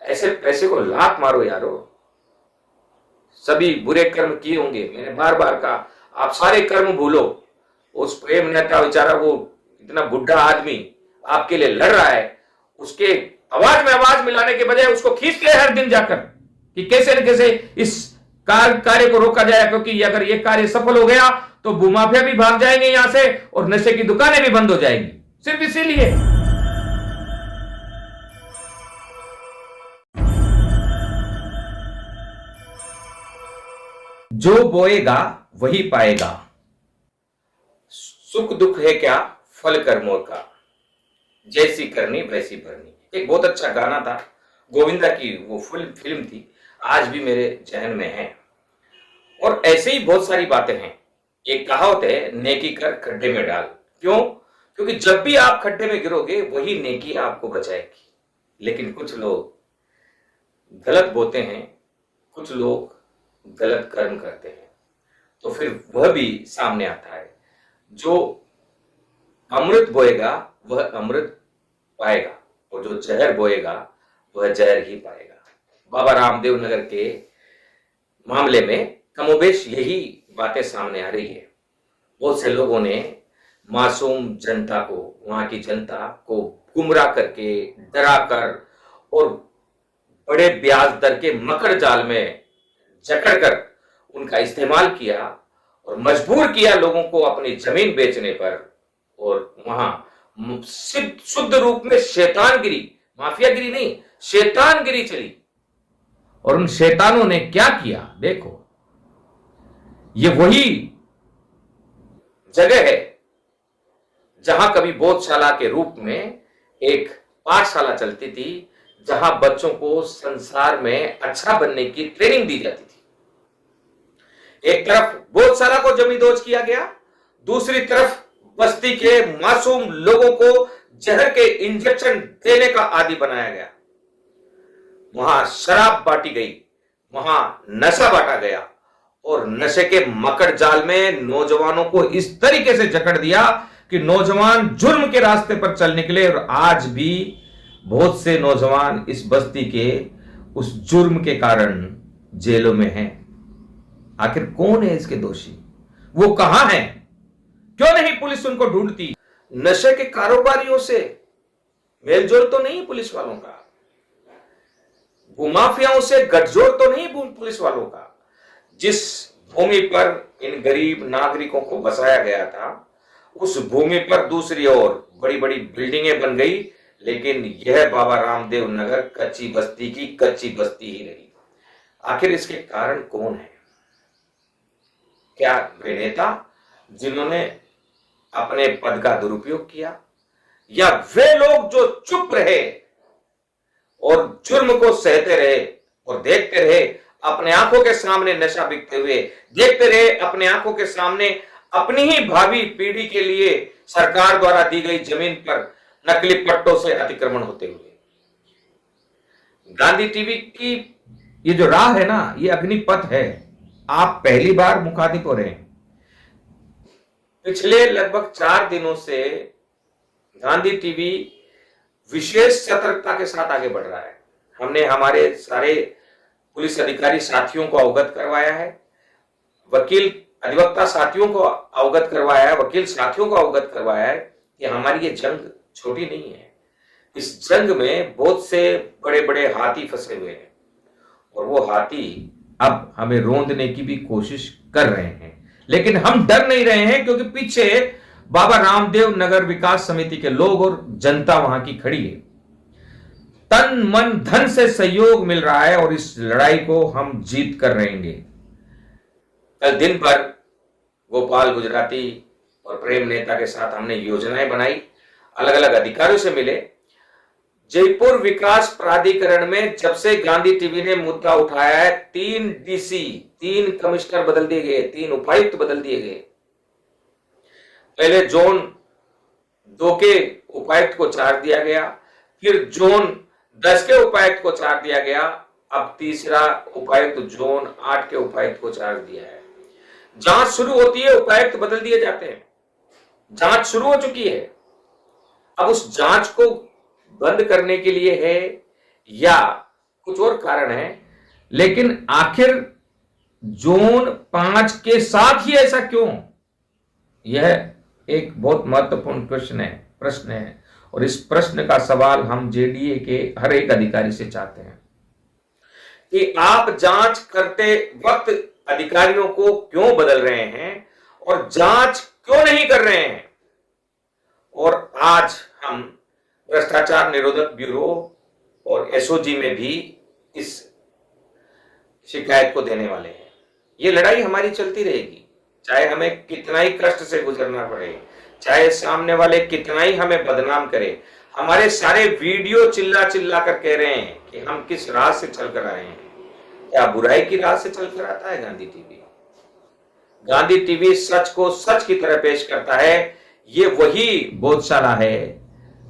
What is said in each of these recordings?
ऐसे पैसे को लात मारो यारो। सभी बुरे कर्म किए होंगे, मैंने बार बार कहा, आप सारे कर्म भूलो। उस प्रेम नेता बेचारा, वो इतना बुढ़ा आदमी आपके लिए लड़ रहा है, उसके आवाज में आवाज मिलाने के बजाय उसको खींचते हैं हर दिन जाकर कि कैसे न कैसे इस कार्य को रोका जाए, क्योंकि अगर ये कार्य सफल हो गया तो भूमाफिया भी भाग जाएंगे यहां से और नशे की दुकानें भी बंद हो जाएंगी, सिर्फ इसीलिए। जो बोएगा वही पाएगा, सुख दुख है क्या फल कर्मों का, जैसी करनी वैसी भरनी। एक बहुत अच्छा गाना था, गोविंदा की वो फिल्म थी, आज भी मेरे जहन में है। और ऐसे ही बहुत सारी बातें हैं। एक कहावत है, नेकी कर खड्डे में डाल। क्यों? क्योंकि जब भी आप खड्डे में गिरोगे वही नेकी आपको बचाएगी। लेकिन कुछ लोग गलत बोते हैं, कुछ लोग गलत कर्म करते हैं, तो फिर वह भी सामने आता है। जो अमृत बोएगा वह अमृत पाएगा, और जो जहर बोएगा वह जहर ही पाएगा। बाबा रामदेव नगर के मामले में कमोबेश यही बातें सामने आ रही है। बहुत से लोगों ने मासूम जनता को, वहां की जनता को गुमराह करके, डरा कर और बड़े ब्याज दर के मकर जाल में जकड़कर उनका इस्तेमाल किया और मजबूर किया लोगों को अपनी जमीन बेचने पर। और वहां शुद्ध रूप में शैतानगिरी, माफियागिरी नहीं, शैतानगिरी चली। और उन शैतानों ने क्या किया देखो। ये वही जगह है जहां कभी बोधशाला के रूप में एक पाठशाला चलती थी, जहां बच्चों को संसार में अच्छा बनने की ट्रेनिंग दी जाती थी। एक तरफ बोधशाला को जमींदोज किया गया, दूसरी तरफ बस्ती के मासूम लोगों को जहर के इंजेक्शन देने का आदी बनाया गया। वहां शराब बांटी गई, वहां नशा बांटा गया, और नशे के मकर जाल में नौजवानों को इस तरीके से जकड़ दिया कि नौजवान जुर्म के रास्ते पर चल निकले। और आज भी बहुत से नौजवान इस बस्ती के उस जुर्म के कारण जेलों में हैं। आखिर कौन है इसके दोषी? वो कहां है? क्यों नहीं पुलिस उनको ढूंढती? नशे के कारोबारियों से मेलजोल तो नहीं पुलिस वालों का, भूमाफियाओं से गठजोड़ तो नहीं पुलिस वालों का। जिस भूमि पर इन गरीब नागरिकों को बसाया गया था, उस भूमि पर दूसरी ओर बड़ी बड़ी बिल्डिंगें बन गई, लेकिन यह बाबा रामदेव नगर कच्ची बस्ती की कच्ची बस्ती ही रही। आखिर इसके कारण कौन है? क्या वे नेता जिन्होंने अपने पद का दुरुपयोग किया, या वे लोग जो चुप रहे और जुर्म को सहते रहे और देखते रहे अपने आंखों के सामने नशा बिकते हुए, देखते रहे अपने आंखों के सामने अपनी ही भावी पीढ़ी के लिए सरकार द्वारा दी गई जमीन पर नकली पट्टों से अतिक्रमण होते हुए। गांधी टीवी की ये जो राह है ना, ये अग्निपथ है। आप पहली बार मुखातिब हो रहे हैं। पिछले लगभग 4 दिनों से गांधी टीवी विशेष सतर्कता के साथ आगे बढ़ रहा है। हमने हमारे सारे पुलिस अधिकारी साथियों को अवगत करवाया है, वकील अधिवक्ता साथियों को अवगत करवाया है, वकील साथियों को अवगत करवाया है कि हमारी ये जंग छोटी नहीं है। इस जंग में बहुत से बड़े बड़े हाथी फंसे हुए हैं, और वो हाथी अब हमें रोंदने की भी कोशिश कर रहे हैं। लेकिन हम डर नहीं रहे हैं, क्योंकि पीछे बाबा रामदेव नगर विकास समिति के लोग और जनता वहां की खड़ी है। तन मन धन से सहयोग मिल रहा है, और इस लड़ाई को हम जीत कर रहेंगे। कल दिन भर गोपाल गुजराती और प्रेम नेता के साथ हमने योजनाएं बनाई, अलग अलग अधिकारियों से मिले। जयपुर विकास प्राधिकरण में जब से गांधी टीवी ने मुद्दा उठाया है, 3 डीसी, 3 कमिश्नर बदल दिए गए, 3 उपायुक्त बदल दिए गए। पहले जोन 2 के उपायुक्त को चार्ज दिया गया, फिर जोन 10 के उपायुक्त को चार्ज दिया गया, अब तीसरा उपायुक्त जोन 8 के उपायुक्त को चार्ज दिया है। जांच शुरू होती है, उपायुक्त बदल दिए जाते हैं। जांच शुरू हो चुकी है, अब उस जांच को बंद करने के लिए है, या कुछ और कारण है, लेकिन आखिर जोन 5 के साथ ही ऐसा क्यों? यह एक बहुत महत्वपूर्ण प्रश्न है और इस प्रश्न का सवाल हम जेडीए के हर एक अधिकारी से चाहते हैं कि आप जांच करते वक्त अधिकारियों को क्यों बदल रहे हैं और जांच क्यों नहीं कर रहे हैं। और आज हम भ्रष्टाचार निरोधक ब्यूरो और एसओजी में भी इस शिकायत को देने वाले हैं। ये लड़ाई हमारी चलती रहेगी, चाहे हमें कितना ही कष्ट से गुजरना पड़े, चाहे सामने वाले कितना ही हमें बदनाम करे। हमारे सारे वीडियो चिल्ला चिल्ला कर कह रहे हैं कि हम किस राह से चल कर आए हैं। क्या बुराई की राह से चल कर आता है गांधी टीवी? गांधी टीवी सच को सच की तरह पेश करता है। ये वही बोधशाला है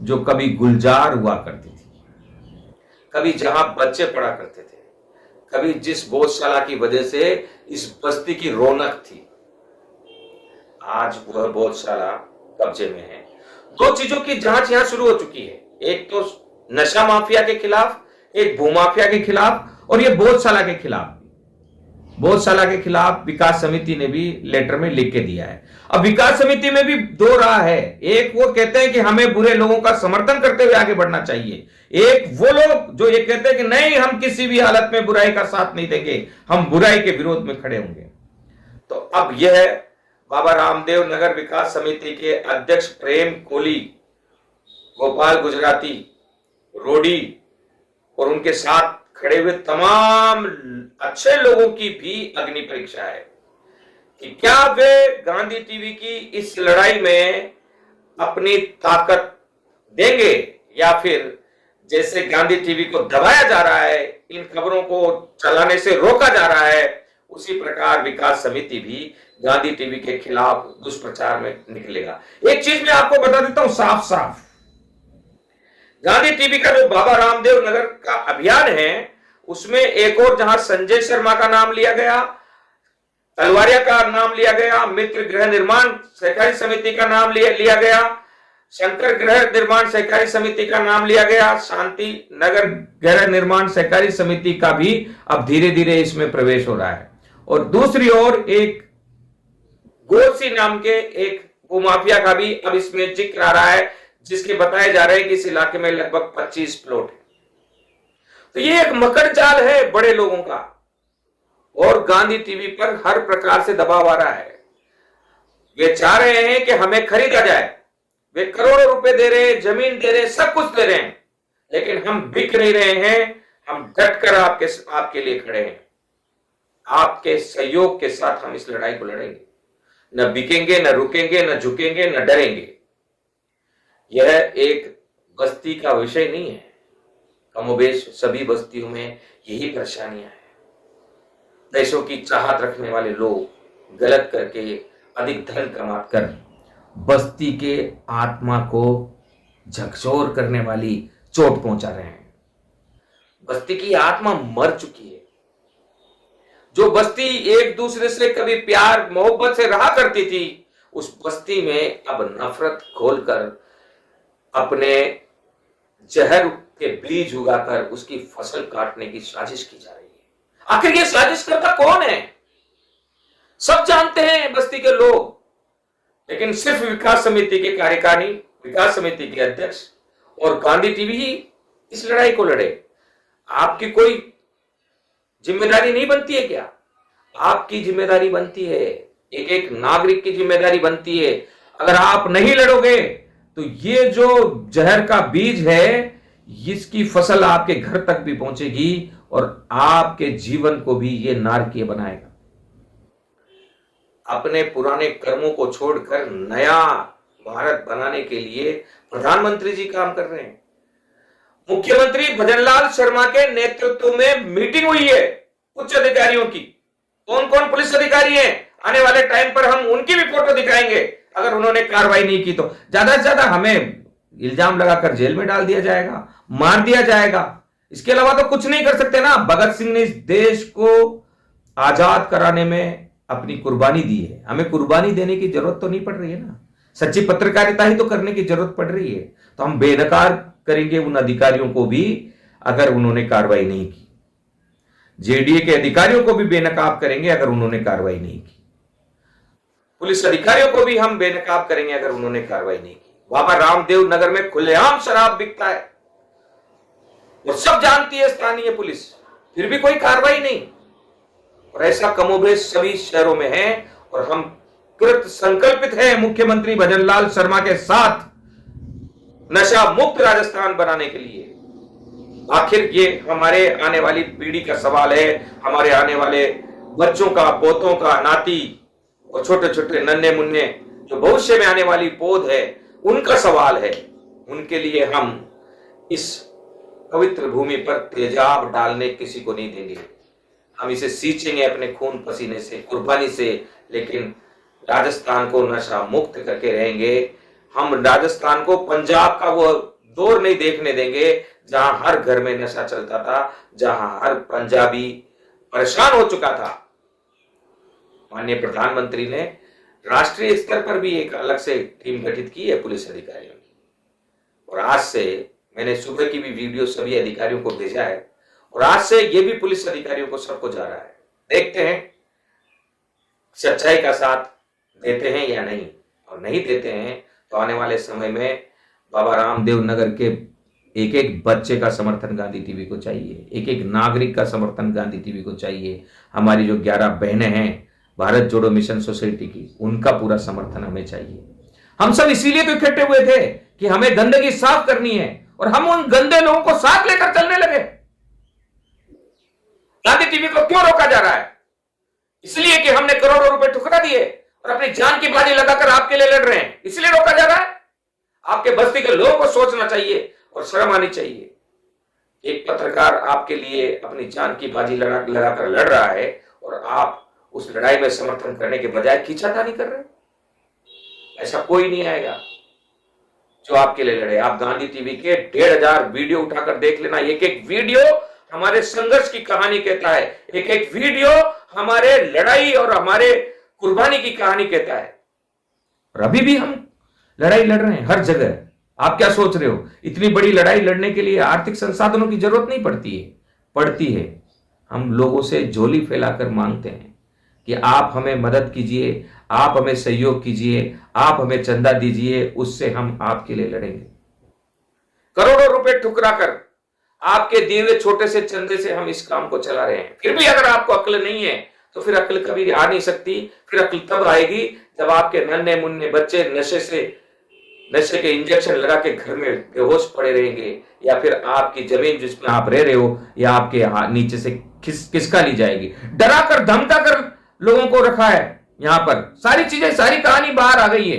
जो कभी गुलजार हुआ करती थी, कभी जहां बच्चे पढ़ा करते थे, कभी जिस बोधशाला की वजह से इस बस्ती की रौनक थी। आज वह बोधशाला कब्जे में है। दो चीजों की जांच यहां शुरू हो चुकी है, एक तो नशा माफिया के खिलाफ, एक भूमाफिया के खिलाफ, और ये बोधशाला के खिलाफ। बोधशाला के खिलाफ विकास समिति ने भी लेटर में लिख के दिया है। अब विकास समिति में भी दो राह है, एक वो कहते हैं कि हमें बुरे लोगों का समर्थन करते हुए आगे बढ़ना चाहिए, एक वो लोग जो ये कहते हैं कि नहीं, हम किसी भी हालत में बुराई का साथ नहीं देंगे, हम बुराई के विरोध में खड़े होंगे। तो अब यह बाबा रामदेव नगर विकास समिति के अध्यक्ष प्रेम कोहली, गोपाल गुजराती, रोडी और उनके साथ खड़े हुए तमाम अच्छे लोगों की भी अग्नि परीक्षा है कि क्या वे गांधी टीवी की इस लड़ाई में अपनी ताकत देंगे, या फिर जैसे गांधी टीवी को दबाया जा रहा है, इन खबरों को चलाने से रोका जा रहा है, उसी प्रकार विकास समिति भी गांधी टीवी के खिलाफ दुष्प्रचार में निकलेगा। एक चीज मैं आपको बता देता हूं साफ साफ, गांधी टीवी का जो बाबा रामदेव नगर का अभियान है, उसमें एक और जहां संजय शर्मा का नाम लिया गया, तलवारिया का नाम लिया गया, मित्र गृह निर्माण सहकारी समिति का नाम लिया गया, शंकर गृह निर्माण सहकारी समिति का नाम लिया गया, शांति नगर गृह निर्माण सहकारी समिति का भी अब धीरे धीरे इसमें प्रवेश हो रहा है। और दूसरी ओर एक गोरसी नाम के एक भूमाफिया का भी अब इसमें जिक्र आ रहा है, जिसके बताए जा रहे हैं कि इस इलाके में लगभग 25 प्लॉट है। तो ये एक मकर जाल है बड़े लोगों का, और गांधी टीवी पर हर प्रकार से दबाव आ रहा है। वे चाह रहे हैं कि हमें खरीदा जाए, वे करोड़ों रुपए दे रहे हैं, जमीन दे रहे हैं, सब कुछ दे रहे हैं, लेकिन हम बिक नहीं रहे हैं। हम डटकर आपके लिए खड़े हैं। आपके सहयोग के साथ हम इस लड़ाई को लड़ेंगे, न बिकेंगे, न रुकेंगे, न झुकेंगे, न डरेंगे। यह एक बस्ती का विषय नहीं है, कमोबेश सभी बस्तियों में यही परेशानियां हैं। पैसों की चाहत रखने वाले लोग गलत करके अधिक धन कमाकर बस्ती के आत्मा को झकझोर करने वाली चोट पहुंचा रहे हैं। बस्ती की आत्मा मर चुकी है। जो बस्ती एक दूसरे से कभी प्यार मोहब्बत से रहा करती थी, उस बस्ती में अब नफरत खोलकर अपने जहर के बीज उगाकर उसकी फसल काटने की साजिश की जा रही है। आखिर ये साजिश करता कौन है? सब जानते हैं बस्ती के लोग, लेकिन सिर्फ विकास समिति के कार्यकारिणी, विकास समिति के अध्यक्ष और गांधी टीवी ही इस लड़ाई को लड़े। आपकी कोई जिम्मेदारी नहीं बनती है क्या? आपकी जिम्मेदारी बनती है, एक एक नागरिक की जिम्मेदारी बनती है। अगर आप नहीं लड़ोगे तो ये जो जहर का बीज है, इसकी फसल आपके घर तक भी पहुंचेगी और आपके जीवन को भी ये नारकीय बनाएगा। अपने पुराने कर्मों को छोड़कर नया भारत बनाने के लिए प्रधानमंत्री जी काम कर रहे हैं। मुख्यमंत्री भजनलाल शर्मा के नेतृत्व में मीटिंग हुई है उच्च अधिकारियों की। कौन कौन पुलिस अधिकारी हैं, आने वाले टाइम पर हम उनकी भी फोटो दिखाएंगे। अगर उन्होंने कार्रवाई नहीं की तो ज्यादा से ज्यादा हमें इल्जाम लगाकर जेल में डाल दिया जाएगा, मार दिया जाएगा। इसके अलावा तो कुछ नहीं कर सकते ना। भगत सिंह ने इस देश को आजाद कराने में अपनी कुर्बानी दी है, हमें कुर्बानी देने की जरूरत तो नहीं पड़ रही है ना। सच्ची पत्रकारिता ही तो करने की जरूरत पड़ रही है। तो हम बेनकार करेंगे उन अधिकारियों को भी अगर उन्होंने कार्रवाई नहीं की। जेडीए के अधिकारियों को भी बेनकाब करेंगे अगर उन्होंने कार्रवाई नहीं की। पुलिस अधिकारियों को भी हम बेनकाब करेंगे अगर उन्होंने कार्रवाई नहीं की। बाबा रामदेव नगर में खुलेआम शराब बिकता है और सब जानती है स्थानीय पुलिस, फिर भी कोई कार्रवाई नहीं। और ऐसा कमोबेश सभी शहरों में है और हम कृत संकल्पित हैं मुख्यमंत्री भजनलाल शर्मा के साथ नशा मुक्त राजस्थान बनाने के लिए। आखिर ये हमारे आने वाली पीढ़ी का सवाल है, हमारे आने वाले बच्चों का, पोतों का, नाती और छोटे छोटे नन्हे मुन्ने जो भविष्य में आने वाली पौध है, उनका सवाल है। उनके लिए हम इस पवित्र भूमि पर तेजाब डालने किसी को नहीं देंगे। हम इसे सींचेंगे अपने खून पसीने से, कुर्बानी से, लेकिन राजस्थान को नशा मुक्त करके रहेंगे। हम राजस्थान को पंजाब का वो दौर नहीं देखने देंगे जहां हर घर में नशा चलता था, जहां हर पंजाबी परेशान हो चुका था। माननीय प्रधानमंत्री ने राष्ट्रीय स्तर पर भी एक अलग से टीम गठित की है पुलिस अधिकारियों की, और आज से मैंने सुबह की भी वीडियो सभी अधिकारियों को भेजा है और आज से ये भी पुलिस अधिकारियों को सबको जा रहा है। देखते हैं सच्चाई का साथ देते हैं या नहीं, और नहीं देते हैं तो आने वाले समय में बाबा रामदेव नगर के एक एक बच्चे का समर्थन गांधी टीवी को चाहिए, एक एक नागरिक का समर्थन गांधी टीवी को चाहिए। हमारी जो 11 बहनें हैं भारत जोड़ो मिशन सोसाइटी की, उनका पूरा समर्थन हमें चाहिए। हम सब इसीलिए तो इकट्ठे हुए थे कि हमें गंदगी साफ करनी है और हम उन गंदे लोगों को साथ लेकर चलने लगे। गांधी टीवी को क्यों रोका जा रहा है? इसलिए कि हमने करोड़ों रुपए ठुकरा दिए और अपनी जान की बाजी लगाकर आपके लिए लड़ रहे हैं, इसलिए रोका जा रहा है। आपके बस्ती के लोगों को सोचना चाहिए और शर्म आनी चाहिए। एक पत्रकार आपके लिए अपनी जान की बाजी लगाकर लड़ रहा है और आप उस लड़ाई में समर्थन करने के बजाय खींचातानी कर रहे हैं। ऐसा कोई नहीं आएगा जो आपके लिए लड़े। आप गांधी टीवी के 1500 वीडियो उठाकर देख लेना। एक एक वीडियो हमारे संघर्ष की कहानी कहता है, एक एक वीडियो हमारे लड़ाई और हमारे कुर्बानी की कहानी कहता है। और अभी भी हम लड़ाई लड़ रहे हैं हर जगह। आप क्या सोच रहे हो? इतनी बड़ी लड़ाई लड़ने के लिए आर्थिक संसाधनों की जरूरत नहीं पड़ती है। हम लोगों से झोली फैलाकर मांगते हैं कि आप हमें मदद कीजिए, आप हमें सहयोग कीजिए, आप हमें चंदा दीजिए, उससे हम आपके लिए लड़ेंगे। करोड़ों रुपए ठुकराकर आपके दिए हुए छोटे से चंदे से हम इस काम को चला रहे हैं। फिर भी अगर आपको अक्ल नहीं है तो फिर अक्ल कभी आ नहीं सकती। फिर अक्ल तब आएगी जब आपके नन्हे मुन्ने बच्चे नशे के इंजेक्शन लगा के घर में बेहोश पड़े रहेंगे, या फिर आपकी जमीन जिसमें आप रह रहे हो या आपके नीचे से किसका ली जाएगी। डरा कर धमका कर लोगों को रखा है। यहां पर सारी चीजें, सारी कहानी बाहर आ गई है।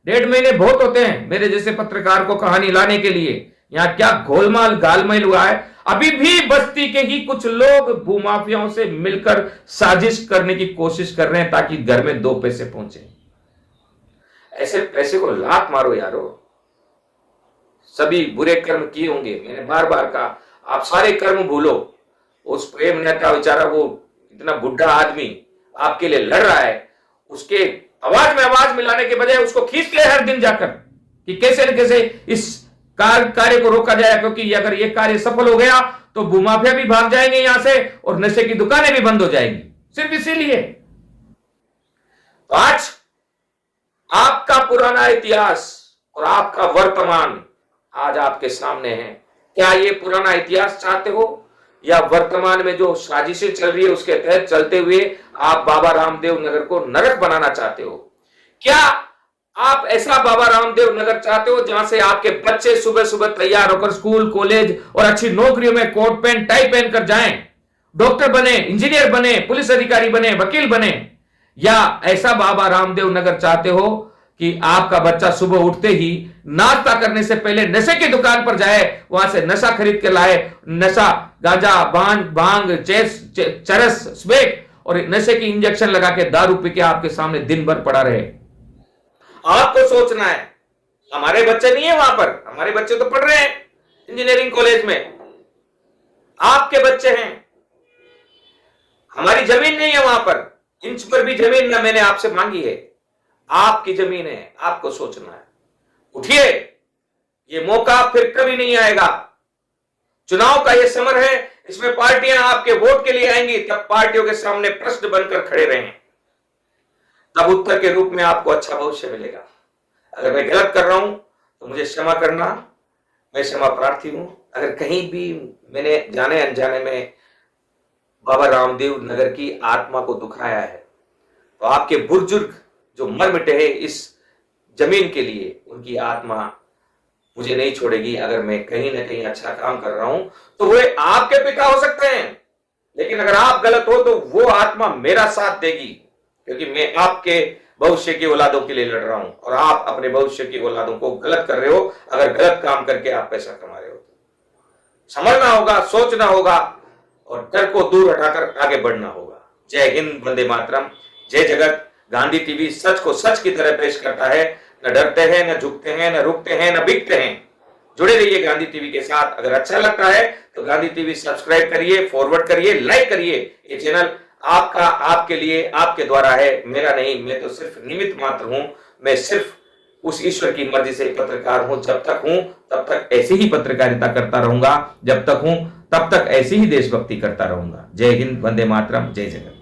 1.5 महीने बहुत होते हैं मेरे जैसे पत्रकार को कहानी लाने के लिए। यहां क्या घोलमाल गालमेल हुआ है। अभी भी बस्ती के ही कुछ लोग भूमाफियाओं से मिलकर साजिश करने की कोशिश कर रहे हैं ताकि घर में 2 पैसे पहुंचे। ऐसे पैसे को लात मारो यारो। सभी बुरे कर्म किए होंगे, मैंने बार बार कहा, आप सारे कर्म भूलो। उस प्रेम नेता बेचारा, वो इतना बुढ़ा आदमी आपके लिए लड़ रहा है, उसके आवाज में आवाज मिलाने के बजाय उसको खींच ले हर दिन जाकर कि कैसे न कैसे इस कार्य को रोका जाए, क्योंकि अगर ये कार्य सफल हो गया तो भूमाफिया भी भाग जाएंगे यहां से और नशे की दुकानें भी बंद हो जाएंगी। सिर्फ इसीलिए तो आज आपका पुराना इतिहास और आपका वर्तमान आज आपके सामने है। क्या ये पुराना इतिहास चाहते हो या वर्तमान में जो साजिशें चल रही है उसके तहत चलते हुए आप बाबा रामदेव नगर को नरक बनाना चाहते हो? क्या आप ऐसा बाबा रामदेव नगर चाहते हो जहां से आपके बच्चे सुबह सुबह तैयार होकर स्कूल, कॉलेज और अच्छी नौकरियों में कोट पैंट टाई पहनकर जाएं, डॉक्टर बने, इंजीनियर बने, पुलिस अधिकारी बने, वकील बने? या ऐसा बाबा रामदेव नगर चाहते हो कि आपका बच्चा सुबह उठते ही नाश्ता करने से पहले नशे की दुकान पर जाए, वहां से नशा खरीद के लाए, नशा गांजा, भांग, चरस, स्मोक और नशे की इंजेक्शन लगा के दारू पी के आपके सामने दिन भर पड़ा रहे? आपको सोचना है। हमारे बच्चे नहीं है वहां पर, हमारे बच्चे तो पढ़ रहे हैं इंजीनियरिंग कॉलेज में, आपके बच्चे हैं। हमारी जमीन नहीं है वहां पर, इंच पर भी जमीन ना मैंने आपसे मांगी है, आपकी जमीन है। आपको सोचना है। उठिए, ये मौका फिर कभी नहीं आएगा। चुनाव का ये समर है, इसमें पार्टियां आपके वोट के लिए आएंगी, तब पार्टियों के सामने प्रश्न बनकर खड़े रहें, तब उत्तर के रूप में आपको अच्छा भविष्य मिलेगा। अगर मैं गलत कर रहा हूं तो मुझे क्षमा करना, मैं क्षमा प्रार्थी हूं। अगर कहीं भी मैंने जाने अनजाने में बाबा रामदेव नगर की आत्मा को दुखाया है, तो आपके बुजुर्ग जो मर मिटे हैं इस जमीन के लिए, उनकी आत्मा मुझे नहीं छोड़ेगी। अगर मैं कहीं ना कहीं अच्छा काम कर रहा हूं तो वे आपके पिता हो सकते हैं, लेकिन अगर आप गलत हो तो वो आत्मा मेरा साथ देगी, क्योंकि मैं आपके भविष्य की औलादों के लिए लड़ रहा हूं और आप अपने भविष्य की औलादों को गलत कर रहे हो। अगर गलत काम करके आप पैसा कमा रहे हो तो समझना होगा, सोचना होगा और डर को दूर हटाकर आगे बढ़ना होगा। जय हिंद, वंदे मातरम, जय जगत। गांधी टीवी सच को सच की तरह पेश करता है। न डरते हैं, न झुकते हैं, न रुकते हैं, न बिकते हैं। जुड़े रहिए गांधी टीवी के साथ। अगर अच्छा लगता है तो गांधी टीवी सब्सक्राइब करिए, फॉरवर्ड करिए, लाइक करिए। ये चैनल आपका, आपके लिए, आपके द्वारा है, मेरा नहीं। मैं तो सिर्फ निमित्त मात्र हूं। मैं सिर्फ उस ईश्वर की मर्जी से पत्रकार हूं। जब तक हूं तब तक ऐसी ही पत्रकारिता करता रहूंगा, जब तक हूं तब तक ऐसी ही देशभक्ति करता रहूंगा। जय हिंद, वंदे मातरम, जय जगत।